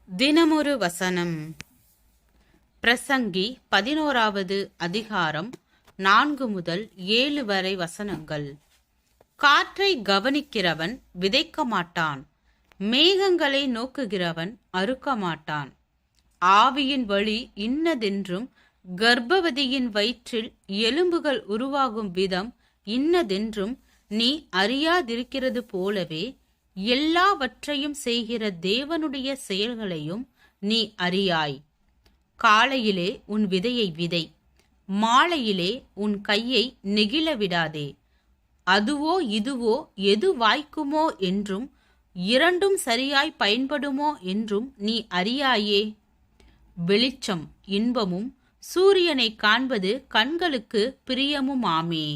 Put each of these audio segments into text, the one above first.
தினமொரு வசனம். பிரசங்கி 11வது அதிகாரம் 4 முதல் 7 வரை வசனங்கள். காற்றை கவனிக்கிறவன் விதைக்க மாட்டான், மேகங்களை நோக்குகிறவன் அறுக்க மாட்டான். ஆவியின் வழி இன்னதென்றும் கர்ப்பவதியின் வயிற்றில் எலும்புகள் உருவாகும் விதம் இன்னதென்றும் நீ அறியாதிருக்கிறது போலவே எல்லாவற்றையும் செய்கிற தேவனுடைய செயல்களையும் நீ அறியாய். காலையிலே உன் விதையை விதை, மாலையிலே உன் கையை நெகிழ விடாதே. அதுவோ இதுவோ எது வாய்க்குமோ என்றும் இரண்டும் சரியாய் பயன்படுமோ என்றும் நீ அறியாயே. வெளிச்சம் இன்பமும் சூரியனை காண்பது கண்களுக்கு பிரியமுமாமே.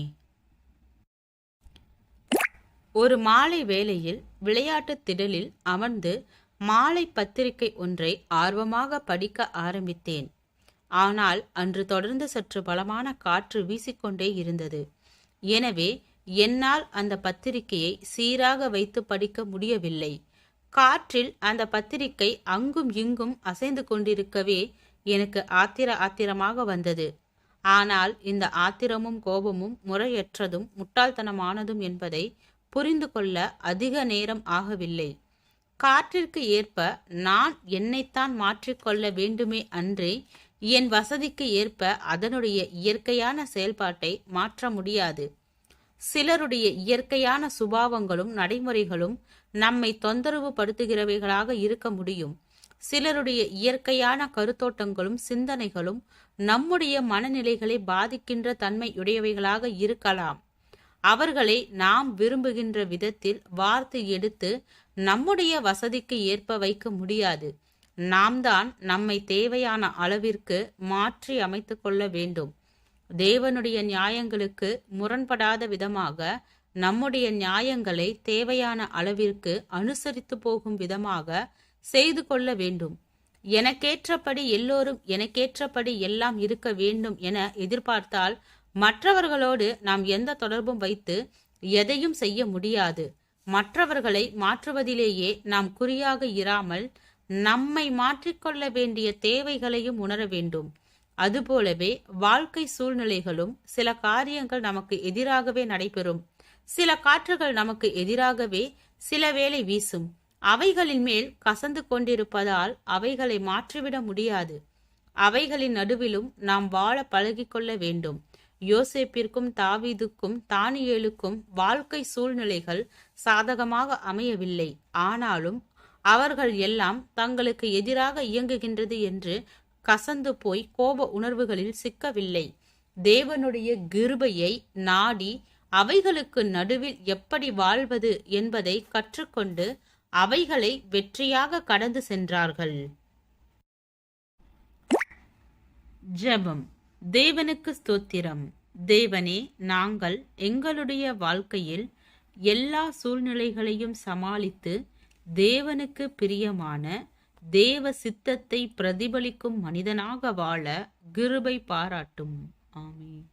ஒரு மாலை வேளையில் விளையாட்டு திடலில் அமர்ந்து மாலை பத்திரிகை ஒன்றை ஆர்வமாக படிக்க ஆரம்பித்தேன். ஆனால் அன்று தொடர்ந்து சற்று பலமான காற்று வீசிக்கொண்டே இருந்தது. எனவே என்னால் அந்த பத்திரிகையை சீராக வைத்து படிக்க முடியவில்லை. காற்றில் அந்த பத்திரிகை அங்கும் இங்கும் அசைந்து கொண்டிருக்கவே எனக்கு ஆத்திரமாக வந்தது. ஆனால் இந்த ஆத்திரமும் கோபமும் முறையற்றதும் முட்டாள்தனமானதும் என்பதை புரிந்து கொள்ள அதிக நேரம் ஆகவில்லை. காற்றிற்கு ஏற்ப நான் என்னைத்தான் மாற்றிக்கொள்ள வேண்டுமே அன்றே என் வசதிக்கு ஏற்ப அதனுடைய இயற்கையான செயல்பாட்டை மாற்ற முடியாது. சிலருடைய இயற்கையான சுபாவங்களும் நடைமுறைகளும் நம்மை தொந்தரவு படுத்துகிறவைகளாக இருக்க முடியும். சிலருடைய இயற்கையான கருத்தோட்டங்களும் சிந்தனைகளும் நம்முடைய மனநிலைகளை பாதிக்கின்ற தன்மையுடையவைகளாக இருக்கலாம். அவர்களை நாம் விரும்புகின்ற விதத்தில் வார்த்தை எடுத்து நம்முடைய வசதிக்கு ஏற்ப வைக்க முடியாது. நாம் தான் நம்மை தேவையான அளவிற்கு மாற்றி அமைத்து கொள்ள வேண்டும். தேவனுடைய நியாயங்களுக்கு முரண்படாத விதமாக நம்முடைய நியாயங்களை தேவையான அளவிற்கு அனுசரித்து போகும் விதமாக செய்து கொள்ள வேண்டும். எனக்கேற்றபடி எல்லோரும் எனக்கேற்றபடி எல்லாம் இருக்க வேண்டும் என எதிர்பார்த்தால் மற்றவர்களோடு நாம் எந்த தொடர்பும் வைத்து எதையும் செய்ய முடியாது. மற்றவர்களை மாற்றுவதிலேயே நாம் குறியாக இராமல் நம்மை மாற்றிக்கொள்ள வேண்டிய தேவைகளையும் உணர வேண்டும். அதுபோலவே வாழ்க்கை சூழ்நிலைகளும் சில காரியங்கள் நமக்கு எதிராகவே நடைபெறும். சில காற்றுகள் நமக்கு எதிராகவே சில வேளை வீசும். அவைகளின் மேல் கசந்து கொண்டிருப்பதால் அவைகளை மாற்றிவிட முடியாது. அவைகளின் நடுவிலும் நாம் வாழ பழகிக்கொள்ள வேண்டும். யோசேப்பிற்கும் தாவீதுக்கும் தானியேலுக்கும் வாழ்க்கை சூழ்நிலைகள் சாதகமாக அமையவில்லை. ஆனாலும் அவர்கள் எல்லாம் தங்களுக்கு எதிராக இயங்குகின்றது என்று கசந்து போய் கோப உணர்வுகளில் சிக்கவில்லை. தேவனுடைய கிருபையை நாடி அவைகளுக்கு நடுவில் எப்படி வாழ்வது என்பதை கற்றுக்கொண்டு அவைகளை வெற்றியாக கடந்து சென்றார்கள். ஜெபம். தேவனுக்கு ஸ்தோத்திரம். தேவனே, நாங்கள் எங்களுடைய வாழ்க்கையில் எல்லா சூழ்நிலைகளையும் சமாளித்து தேவனுக்கு பிரியமான தேவ சித்தத்தை பிரதிபலிக்கும் மனிதனாக வாழ கிருபை பாராட்டும். ஆமென்.